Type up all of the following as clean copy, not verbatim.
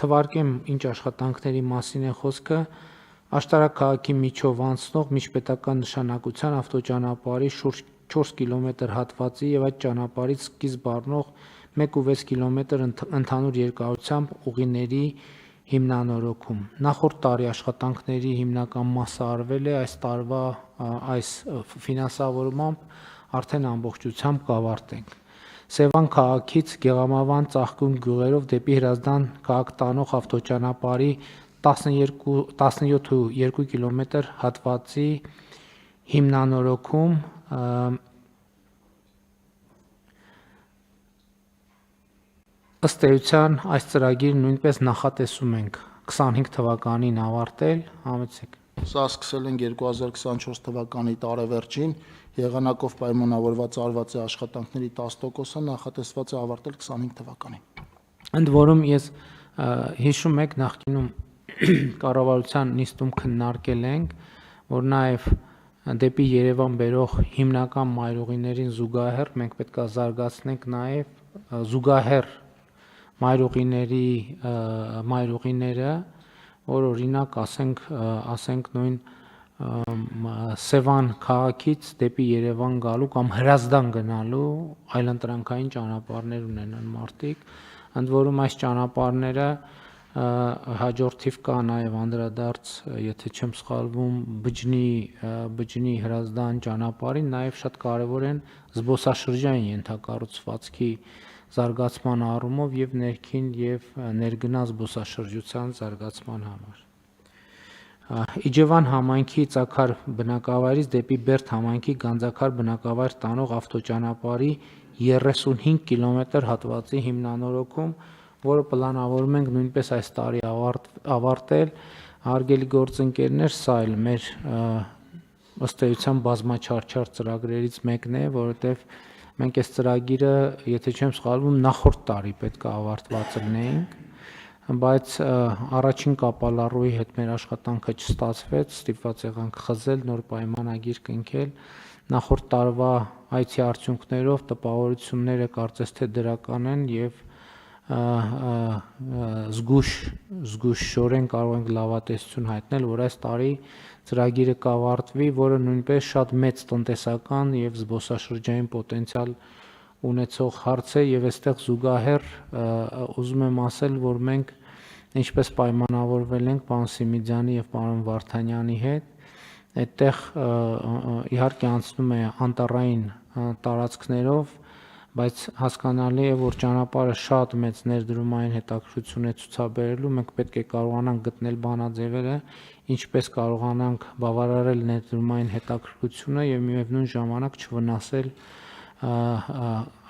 թվարկեմ ինչ աշխատանքների մասին է խոսքը, Աշտարակ քաղաքի միջով անցնող միջպետական նշանակության ավտոճանապարհի շուրջ 4 կիլոմետր հատվածի եւ այդ ճանապարհից սկիզբ առնող 1.6 կիլոմետր ընդհանուր երկարությամբ ուղիների հիմնանորոգում։ Նախորդ տարի աշխատանքների հիմնական մասը արվել է, այս տարվա այս ֆինանսավորմամբ արդեն ամբողջությամբ կավարտենք։ Սևան քաղաքից Գեղամավան ծաղկուն գյուղերով դեպի Հրազդան քաղաք տանող ավտոճանապարհի 17.2 կիլոմետր հատվածի հիմնանորոգում ըստ էության այս ծրագիրը նույնպես նախատեսում ենք 25 թվականին ավարտել, համեցեք։ Սա սկսել ենք 2024 թվականի տարեվերջին, եղանակով պայմանավորված արված է աշխատանքների 10%-ը, նախատեսված է ավարտել 25 թվականին։ Ընդ որում ես հիշում եք նախկինում կառավարության նիստում քննարկել ենք, որ նաև դեպի Երևան բերող հիմնական մայրուղիներին զուգահեռ մենք պետք է զարգացնենք նաև զուգահեռ մայրուղիները, որ օրինակ ասենք նույն Սևան քաղաքից դեպի Երևան գալու կամ Հրազդան գնալու այլընտրանքային ճանապարհներ ունենան մարդիկ, ընդ որում այս ճանապարհները հաջորդ թիվ կա նաև անդրադարձ, եթե չեմ սխալվում, Բջնի Հրազդան ճանապարհին, նաև շատ կարևոր են զբոսաշրջային ենթակառուցվածքի զարգացման առումով եւ ներքին եւ ներգնա զբոսաշրջության զարգացման համար։ Իջևան համայնքի Ծաքար բնակավայրից դեպի Բերդ համայնքի Գանձակար բնակավայր տանող ավտոճանապարհի 35 կիլոմետր հատվածի հիմնանորոգում, որը պլանավորում ենք նույնպես այս տարի ավարտել, հարգելի գործընկերներ, սա էլ մեր ըստ էության բազմաչարչար ծրագրերից մեկն է, որովհետև մենք այս ծրագիրը, եթե չեմ սխալվում, նախորդ տարի պետք է ավարտված լինեինք, բայց առաջին կապալառուի հետ մեր աշխատանքը չստացվեց, ստիպված եղանք խզել, նոր պայմանագիր կնքել, նախորդ տարվա այցի արդյունքներով տպավորությունները կարծես թե դրական են եւ զգուշորեն կարող ենք լավատեսություն հայտնել, որ այս տարի ծրագիրը կավարտվի, որը նույնպես շատ մեծ տնտեսական եւ զբոսաշրջային պոտենցիալ ունեցող հարց է եւ այստեղ զուգահեռ ուզում եմ ասել, որ մենք ինչպես պայմանավորվել ենք պարոն Սիմիդյանի եւ պարոն Վարդանյանի հետ, այդտեղ իհարկե անցնում է անտառային տարածքներով, բայց հասկանալի է, որ ճանապարհը շատ մեծ ներդրումային հետաքրքրություն է ցուցաբերելու, մենք պետք է կարողանանք գտնել բանաձևերը, ինչպես կարողանանք բավարարել ներդրումային հետաքրքրությունը եւ միևնույն ժամանակ չվնասել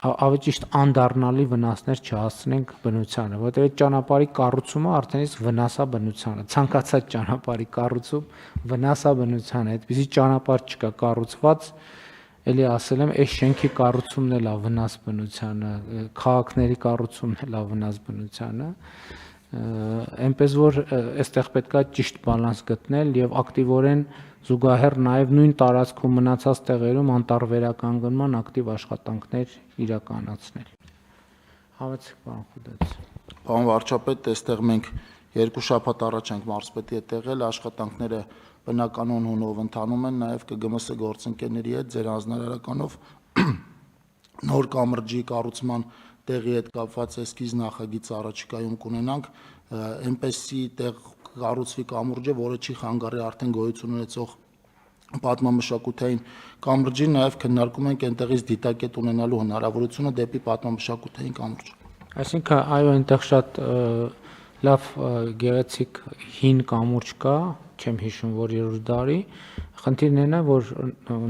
ավելի ճիշտ անդառնալի վնասներ չհասցնենք բնությանը, որովհետեւ այդ ճանապարհի կառուցումը արդեն իսկ վնասա բնությանը, ցանկացած ճանապարհի կառուցում վնասա բնությանը, այդպիսի ճանապարհ չկա կառուցված, էլի ասել եմ, այս շենքի կառուցումն էլ է վնաս բնությանը, քաղաքների կառուցումն էլ է վնաս բնությանը, այնպես որ այստեղ պետքա ճիշտ բալանս գտնել եւ ակտիվորեն զուգահեռ նաեւ նույն տարածքում մնացած տեղերում անտառվերականգնման ակտիվ աշխատանքներ իրականացնել։ Համեցեք պարոն Խուդաց։ Պարոն վարչապետ, այստեղ մենք 2 շաբաթ առաջ ենք մարզպետի հետ եղել, աշխատանքները բնականon հունով ընթանում են, նաև ԿԳՄՍ գործընկերների հետ ձեր հանձնարարականով նոր կամրջի կառուցման տեղի հետ կապված էսքիզ նախագիծ առաջիկայում կունենանք, այնպեսի տեղ կառուցվի կամուրջը, որը չի խանգարի արդեն գոյություն ունեցող պատմամշակութային կամրջին, նաև քննարկում ենք այնտեղից դիտակետ ունենալու հնարավորությունը դեպի պատմամշակութային կամուրջ։ Այսինքն, այո, այնտեղ շատ լավ գեղեցիկ հին կամուրջ կա, չեմ հիշում, որ 3-րդ դարի, խնդիրն այն է, որ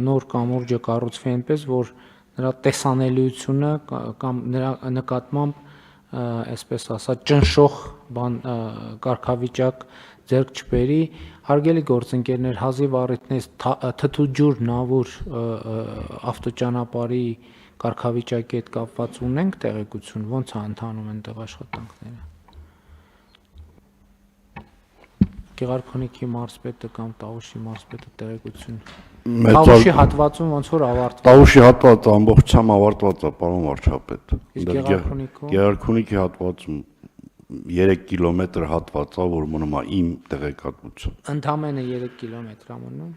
նոր կամուրջը կառուցվի այնպես, որ նրա տեսանելիությունը կամ նրա նկատմամբ, այսպես ասած, ճնշող կարգավիճակ ձեռք չբերի, հարգելի գործընկերներ, հազիվ առիթներից Թթուջուր Նավուր ավտոճանապարհի կարգավիճակի հետ կապված ունենք տեղեկություն, ոնց է ընթանում այնտեղ աշխատանքները։ Գեղարքունիքի մարզպետը կամ Տավուշի մարզպետը տեղեկություն։ Տավուշի հատվածում ոնց որ ավարտված։ Տավուշի հատվածը ամբողջությամբ ավարտված է, պարոն վարչապետ։ Իսկ Գեղարքունիքում։ Գեղարքունիքի հատվածում 3 կիլոմետր հատվածա, որ մնում է իմ տեղեկատվություն։ Ընդամենը 3 կիլոմետր ամոնում։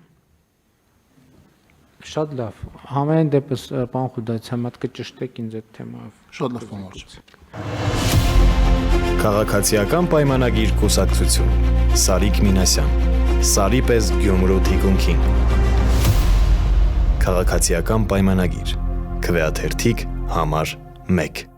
Շատ լավ։ Համեն դեպս պարոն Խուդայցյան, մատ կճշտեք ինձ այդ թեմայով։ Շատ լավ բանվարջ։ Քաղաքացիական պայմանագիր կուսակցություն Սարիկ Մինասյան Սարի պես Գյումրու թիկունքին Քաղաքացիական պայմանագիր Քվեաթերթիկ համար 1